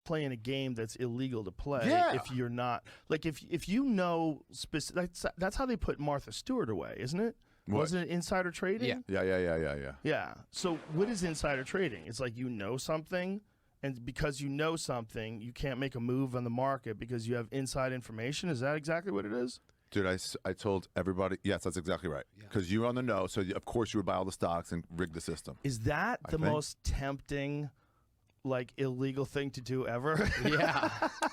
playing a game that's illegal to play Yeah. if you're not like if you know that's how they put Martha Stewart away, isn't it? What? Wasn't it insider trading? Yeah. So what is insider trading? It's like you know something, and because you know something, you can't make a move on the market because you have inside information. Is that exactly what it is? Dude, I told everybody, yes, that's exactly right. Because you're on the know, so of course you would buy all the stocks and rig the system. Is that the most tempting, like, illegal thing to do ever? Yeah.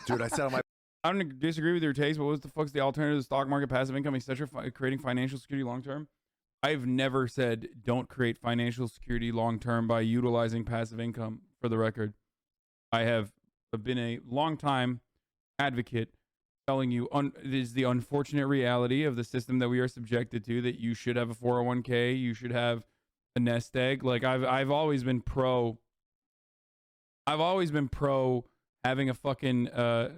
Dude, I said on my... I don't disagree with your taste, but what the fuck's the alternative to the stock market, passive income, etc., creating financial security long term? I've never said don't create financial security long term by utilizing passive income, for the record. I have been a long time advocate telling you it is the unfortunate reality of the system that we are subjected to, that you should have a 401k, you should have a nest egg. Like I've always been pro having a fucking a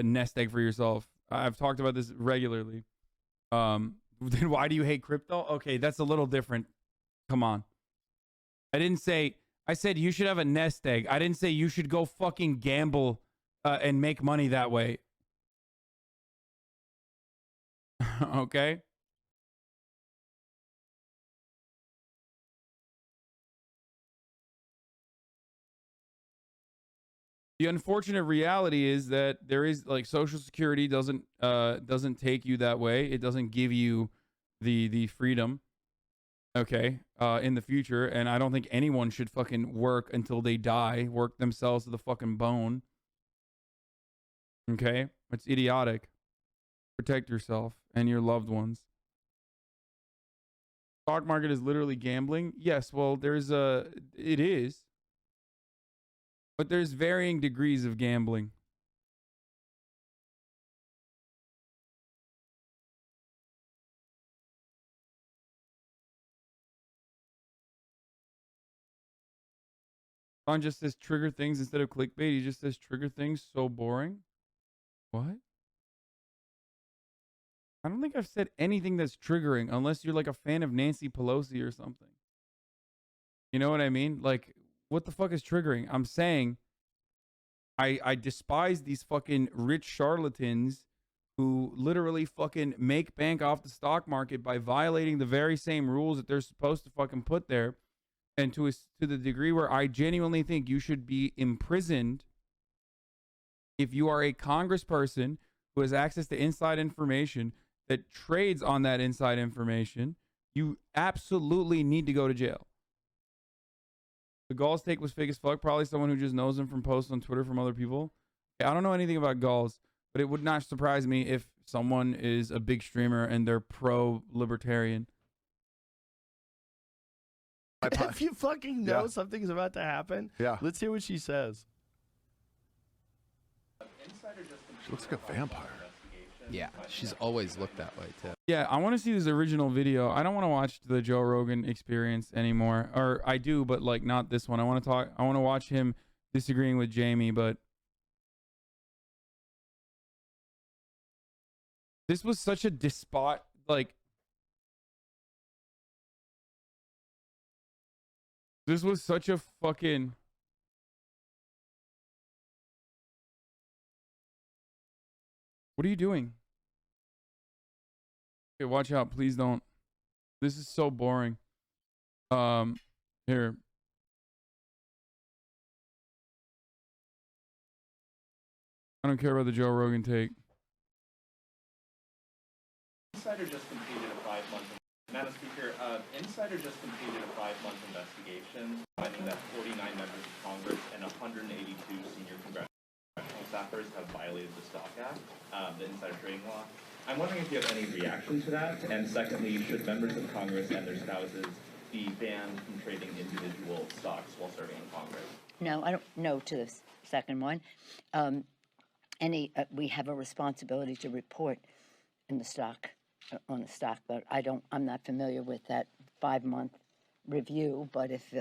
nest egg for yourself. I've talked about this regularly. Then why do you hate crypto? Okay, that's a little different. Come on. I said you should have a nest egg. I didn't say you should go fucking gamble and make money that way. Okay? The unfortunate reality is that there is, like, Social Security doesn't take you that way. It doesn't give you the freedom, okay, in the future. And I don't think anyone should fucking work until they die, work themselves to the fucking bone. Okay? It's idiotic. Protect yourself and your loved ones. Stock market is literally gambling. Yes, well, it is. But there's varying degrees of gambling. Don just says trigger things instead of clickbait. He just says trigger things. So boring. What? I don't think I've said anything that's triggering unless you're like a fan of Nancy Pelosi or something. You know what I mean? Like, what the fuck is triggering? I'm saying I despise these fucking rich charlatans who literally fucking make bank off the stock market by violating the very same rules that they're supposed to fucking put there. And to the degree where I genuinely think you should be imprisoned if you are a congressperson who has access to inside information that trades on that inside information, you absolutely need to go to jail. The Gauls take was fake as fuck. Probably someone who just knows him from posts on Twitter from other people. I don't know anything about Gauls, but it would not surprise me if someone is a big streamer and they're pro-libertarian. If you fucking know something's about to happen, let's hear what she says. She looks like a vampire. Yeah, she's always looked that way too. Yeah, I want to see this original video. I don't want to watch the Joe Rogan Experience anymore. Or I do, but like not this one. I want to watch him disagreeing with Jamie, but this was such a despot, like this was such a fucking What are you doing? Okay, watch out. Please don't. This is so boring. Here. I don't care about the Joe Rogan take. Insider just completed a 5-month. Madam Speaker, Insider just completed a 5-month investigation finding that 49 members of Congress and 182 senior congressional staffers have violated the Stock Act, the insider trading law. I'm wondering if you have any reaction to that, and secondly, should members of Congress and their spouses be banned from trading individual stocks while serving in Congress? No, I don't know to the second one. We have a responsibility to report in the stock, on the stock, but I'm not familiar with that 5-month review, but if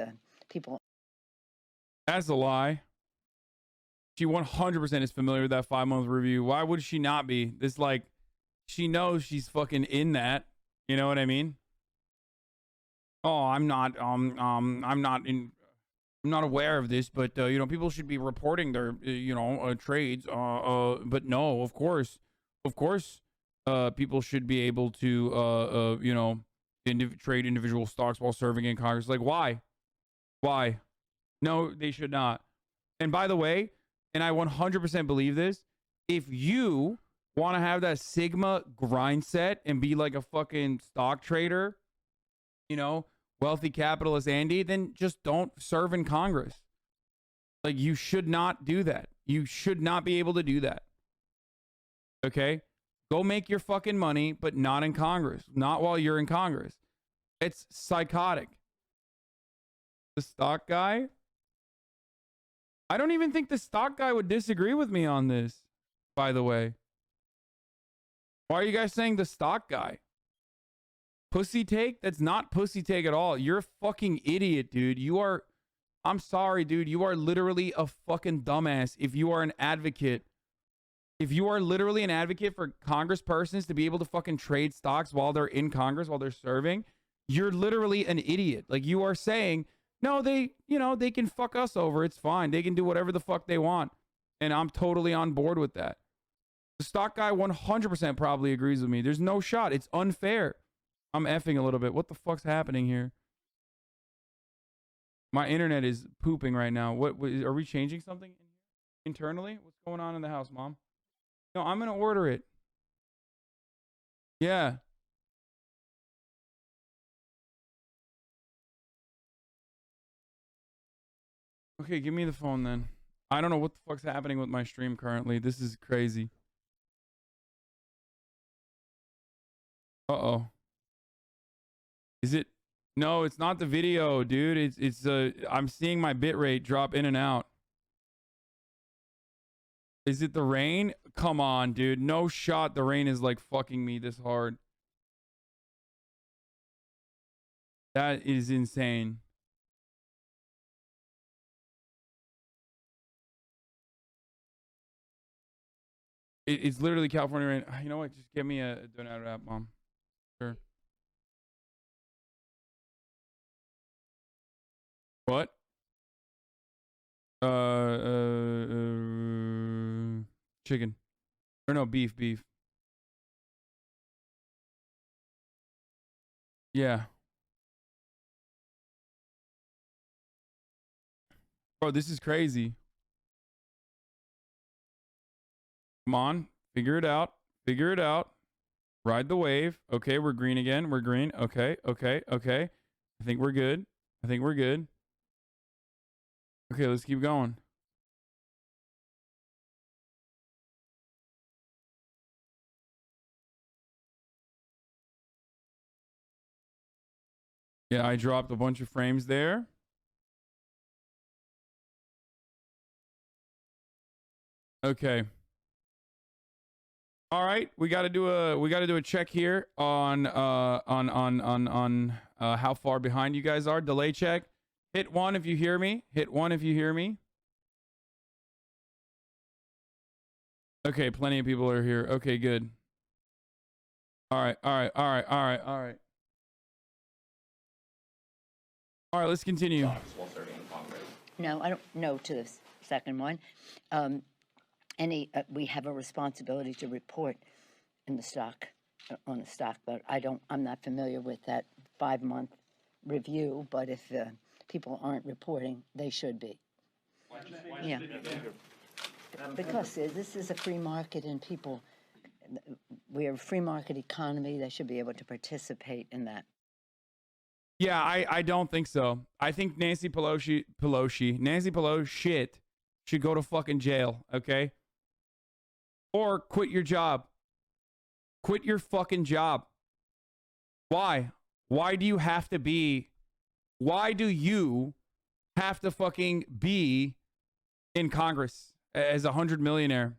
people... That's a lie. She 100% is familiar with that 5-month review. Why would she not be? This, like, she knows she's fucking in that. You know what I mean? Oh, I'm not I'm not aware of this, but you know, people should be reporting their trades. But no, of course, people should be able to trade individual stocks while serving in Congress. Like, why? Why? No, they should not. And by the way, and I 100% believe this, if you want to have that Sigma grind set and be like a fucking stock trader, you know, wealthy capitalist Andy, then just don't serve in Congress. Like, you should not do that. You should not be able to do that. Okay? Go make your fucking money, but not in Congress. Not while you're in Congress. It's psychotic. The stock guy? I don't even think the stock guy would disagree with me on this, by the way. Why are you guys saying the stock guy? Pussy take? That's not pussy take at all. You're a fucking idiot, dude. I'm sorry, dude. You are literally a fucking dumbass if you are an advocate. If you are literally an advocate for congresspersons to be able to fucking trade stocks while they're in Congress, while they're serving, you're literally an idiot. Like, you are saying, no, they can fuck us over. It's fine. They can do whatever the fuck they want. And I'm totally on board with that. The stock guy 100% probably agrees with me. There's no shot. It's unfair. I'm effing a little bit. What the fuck's happening here? My internet is pooping right now. What are we changing something internally? What's going on in the house, Mom? No, I'm going to order it. Yeah. Okay, give me the phone then. I don't know what the fuck's happening with my stream currently. This is crazy. Uh-oh. Is it? No, it's not the video, dude. It's I'm seeing my bitrate drop in and out. Is it the rain? Come on, dude. No shot the rain is like fucking me this hard. That is insane. It's literally California rain. You know what? Just give me a donut app, Mom. Sure. What? Chicken. Or no, beef. Yeah. Bro, this is crazy. Come on. Figure it out. Ride the wave. Okay, we're green again. We're green. Okay. I think we're good. Okay, let's keep going. Yeah, I dropped a bunch of frames there. Okay. All right, we got to do a check here on how far behind you guys are. Delay check. Hit 1 if you hear me. Okay, plenty of people are here. Okay, good. All right. All right, let's continue. No, I don't know to the second one. We have a responsibility to report in the stock, on the stock, but I'm not familiar with that 5-month review, but if people aren't reporting, they should be. Yeah. Because this is a free market and we're a free market economy. They should be able to participate in that. Yeah, I don't think so. I think Nancy Pelosi shit should go to fucking jail, okay? Or quit your job. Quit your fucking job. Why? Why do you have to fucking be in Congress as a 100 millionaire?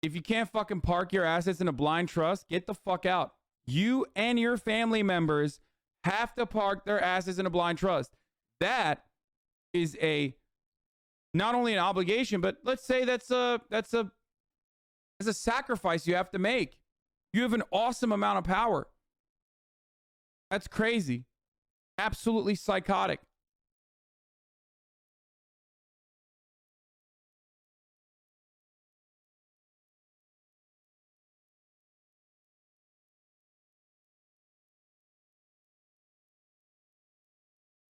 If you can't fucking park your assets in a blind trust, get the fuck out. You and your family members have to park their assets in a blind trust. That is not only an obligation, but let's say that's a sacrifice you have to make. You have an awesome amount of power. That's crazy. Absolutely psychotic.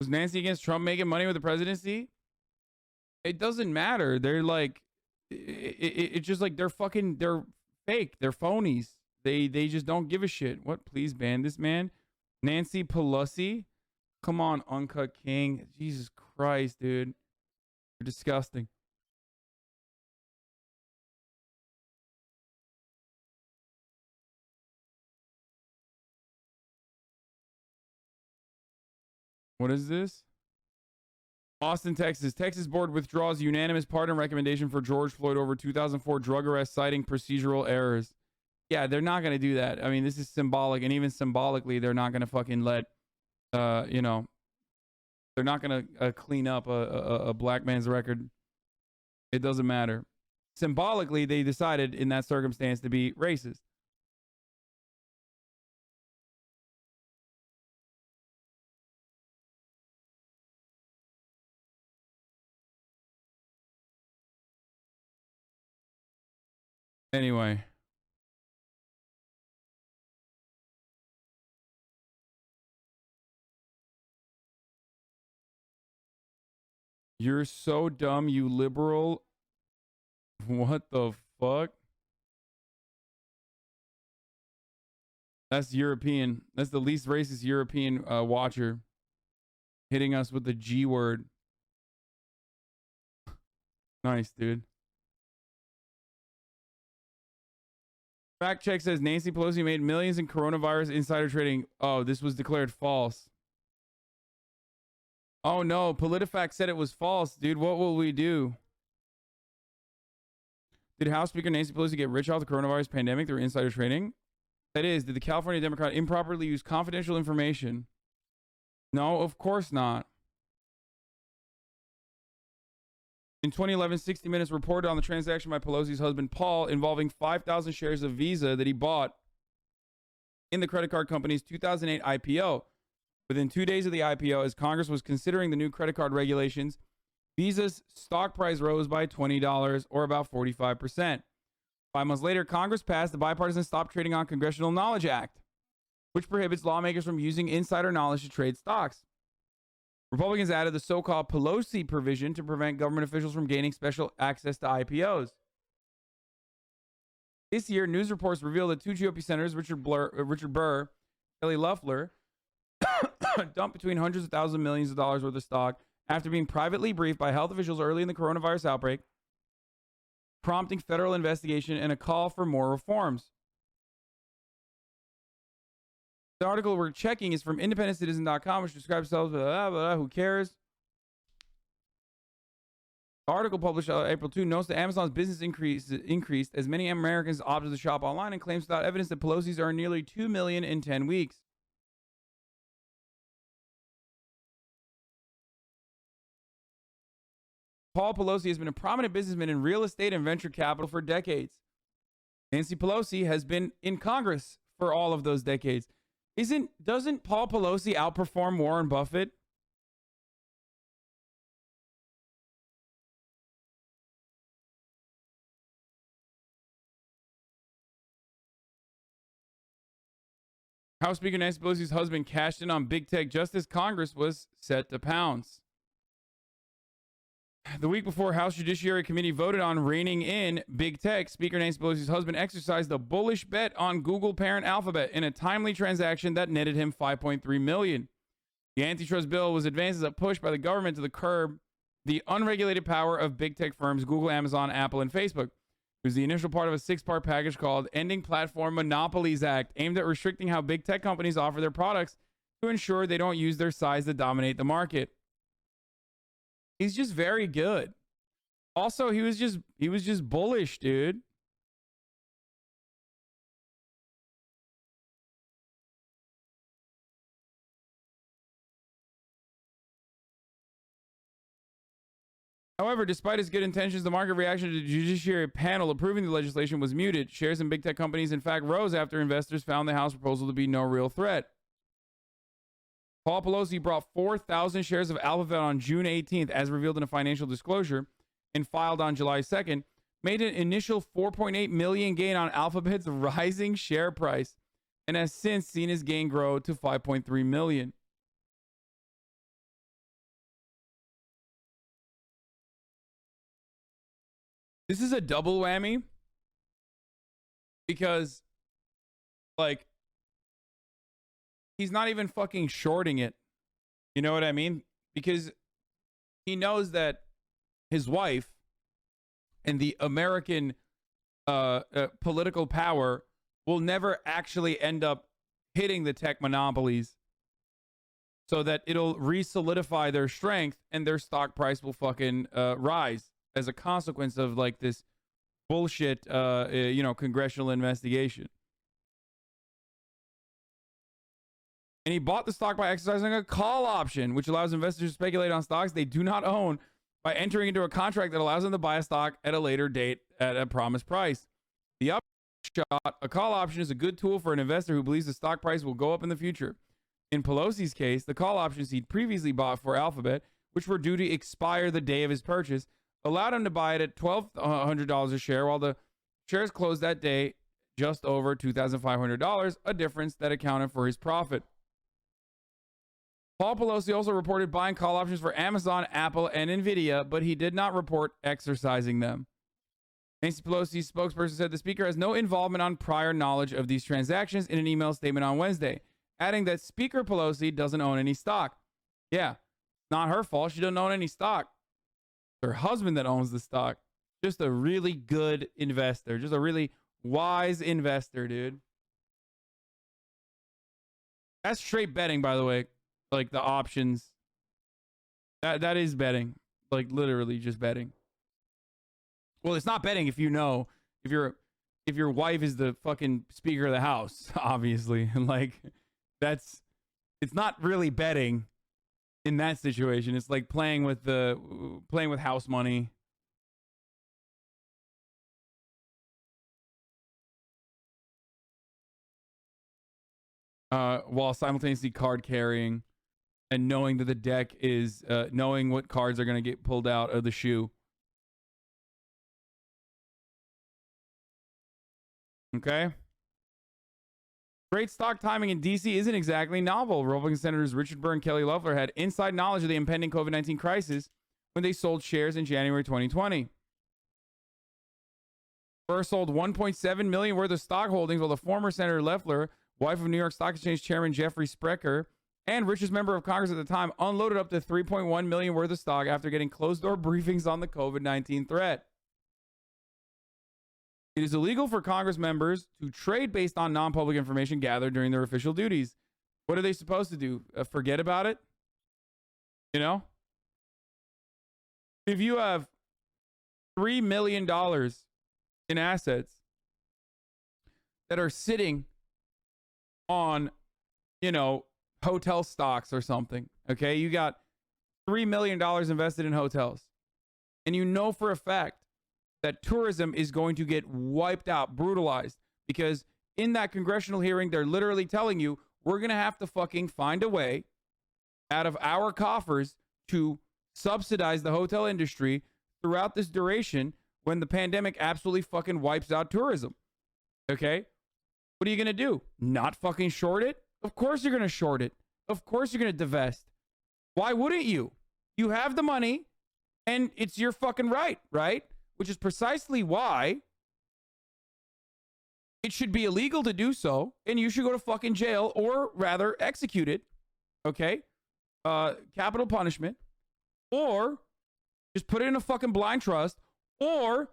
Was Nancy against Trump making money with the presidency? It doesn't matter. They're like, it's just like they're fake. They're phonies. They just don't give a shit. What? Please ban this man. Nancy Pelosi. Come on, Uncut King. Jesus Christ, dude. You're disgusting. What is this? Austin, Texas. Texas board withdraws unanimous pardon recommendation for George Floyd over 2004 drug arrest, citing procedural errors. Yeah, they're not going to do that. I mean, this is symbolic, and even symbolically, they're not going to fucking let, they're not going to clean up a black man's record. It doesn't matter. Symbolically, they decided in that circumstance to be racist. Anyway. You're so dumb, you liberal. What the fuck? That's European. That's the least racist European watcher hitting us with the G word. Nice, dude. Fact check says Nancy Pelosi made millions in coronavirus insider trading. Oh, this was declared false. Oh no, PolitiFact said it was false, dude. What will we do? Did House Speaker Nancy Pelosi get rich off the coronavirus pandemic through insider trading? That is, did the California Democrat improperly use confidential information? No, of course not. In 2011, 60 Minutes reported on the transaction by Pelosi's husband, Paul, involving 5,000 shares of Visa that he bought in the credit card company's 2008 IPO. Within 2 days of the IPO, as Congress was considering the new credit card regulations, Visa's stock price rose by $20, or about 45%. 5 months later, Congress passed the Bipartisan Stop Trading on Congressional Knowledge Act, which prohibits lawmakers from using insider knowledge to trade stocks. Republicans added the so-called Pelosi provision to prevent government officials from gaining special access to IPOs. This year, news reports revealed that two GOP senators, Richard Burr, Kelly Loeffler, dumped between hundreds of thousands of millions of dollars worth of stock after being privately briefed by health officials early in the coronavirus outbreak, prompting federal investigation and a call for more reforms. The article we're checking is from IndependentCitizen.com, which describes themselves, who cares? The article published April 2 notes that Amazon's business increased as many Americans opted to shop online and claims without evidence that Pelosi's earned nearly $2 million in 10 weeks. Paul Pelosi has been a prominent businessman in real estate and venture capital for decades. Nancy Pelosi has been in Congress for all of those decades. Doesn't Paul Pelosi outperform Warren Buffett? House Speaker Nancy Pelosi's husband cashed in on big tech just as Congress was set to pounce. The week before House Judiciary Committee voted on reining in big tech, Speaker Nancy Pelosi's husband exercised a bullish bet on Google parent Alphabet in a timely transaction that netted him $5.3 million. The antitrust bill was advanced as a push by the government to curb the unregulated power of big tech firms Google, Amazon, Apple, and Facebook. It was the initial part of a 6-part package called Ending Platform Monopolies Act, aimed at restricting how big tech companies offer their products to ensure they don't use their size to dominate the market. He's just very good. Also, he was just bullish, dude. However, despite his good intentions, the market reaction to the Judiciary panel approving the legislation was muted. Shares in big tech companies, in fact, rose after investors found the House proposal to be no real threat. Paul Pelosi brought 4,000 shares of Alphabet on June 18th, as revealed in a financial disclosure, and filed on July 2nd, made an initial $4.8 million gain on Alphabet's rising share price, and has since seen his gain grow to $5.3 million. This is a double whammy because, like, he's not even fucking shorting it. You know what I mean? Because he knows that his wife and the American political power will never actually end up hitting the tech monopolies, so that it'll re-solidify their strength and their stock price will fucking rise as a consequence of like this bullshit, congressional investigation. And he bought the stock by exercising a call option, which allows investors to speculate on stocks they do not own by entering into a contract that allows them to buy a stock at a later date at a promised price. The upshot, a call option is a good tool for an investor who believes the stock price will go up in the future. In Pelosi's case, the call options he'd previously bought for Alphabet, which were due to expire the day of his purchase, allowed him to buy it at $1,200 a share, while the shares closed that day just over $2,500, a difference that accounted for his profit. Paul Pelosi also reported buying call options for Amazon, Apple, and Nvidia, but he did not report exercising them. Nancy Pelosi's spokesperson said the speaker has no involvement on prior knowledge of these transactions in an email statement on Wednesday, adding that Speaker Pelosi doesn't own any stock. Yeah, not her fault. She doesn't own any stock. It's her husband that owns the stock. Just a really good investor. Just a really wise investor, dude. That's straight betting, by the way. Like the options. That is betting. Like literally just betting. Well, it's not betting if you know if your wife is the fucking Speaker of the House, obviously. Like it's not really betting in that situation. It's like playing with house money. While simultaneously card carrying and knowing that the deck is knowing what cards are going to get pulled out of the shoe. Okay. Great stock timing in D.C. isn't exactly novel. Republican Senators Richard Burr and Kelly Loeffler had inside knowledge of the impending COVID-19 crisis when they sold shares in January 2020. Burr sold $1.7 million worth of stock holdings, while the former Senator Loeffler, wife of New York Stock Exchange Chairman Jeffrey Sprecher, and richest member of Congress at the time, unloaded up to $3.1 million worth of stock after getting closed-door briefings on the COVID-19 threat. It is illegal for Congress members to trade based on non-public information gathered during their official duties. What are they supposed to do? Forget about it? You know? If you have $3 million in assets that are sitting on, hotel stocks or something, okay? You got $3 million invested in hotels. And you know for a fact that tourism is going to get wiped out, brutalized, because in that congressional hearing, they're literally telling you, we're going to have to fucking find a way out of our coffers to subsidize the hotel industry throughout this duration when the pandemic absolutely fucking wipes out tourism. Okay? What are you going to do? Not fucking short it? Of course you're going to short it. Of course you're going to divest. Why wouldn't you? You have the money and it's your fucking right? Which is precisely why it should be illegal to do so, and you should go to fucking jail, or rather executed, okay? Capital punishment, or just put it in a fucking blind trust, or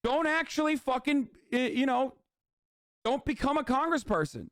don't actually fucking, don't become a congressperson.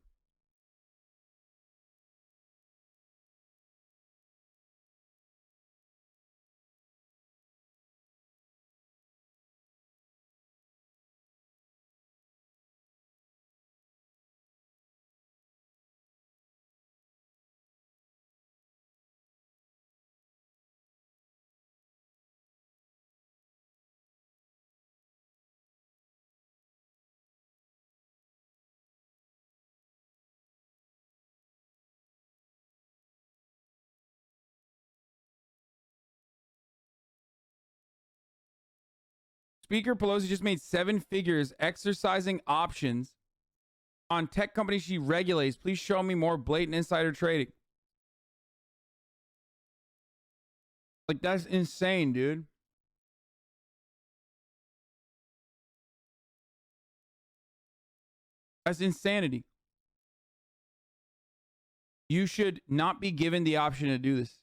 Speaker Pelosi just made 7 figures exercising options on tech companies she regulates. Please show me more blatant insider trading. Like, that's insane, dude. That's insanity. You should not be given the option to do this.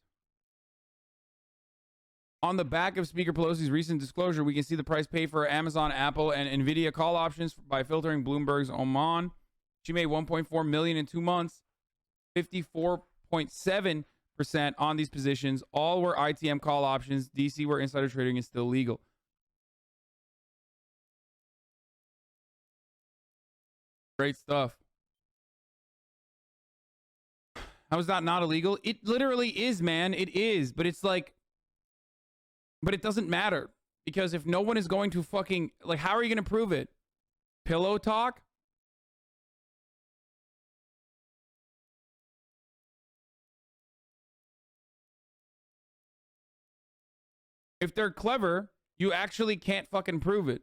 On the back of Speaker Pelosi's recent disclosure, we can see the price paid for Amazon, Apple, and Nvidia call options by filtering Bloomberg's Oman. She made $1.4 million in 2 months, 54.7% on these positions. All were ITM call options. DC, where insider trading is still legal. Great stuff. How is that not illegal? It literally is, man. It is. But it's like, but it doesn't matter. Because if no one is going to fucking, like, how are you going to prove it? Pillow talk? If they're clever, you actually can't fucking prove it.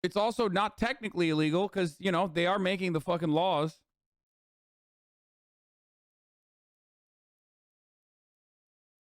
It's also not technically illegal because, you know, they are making the fucking laws.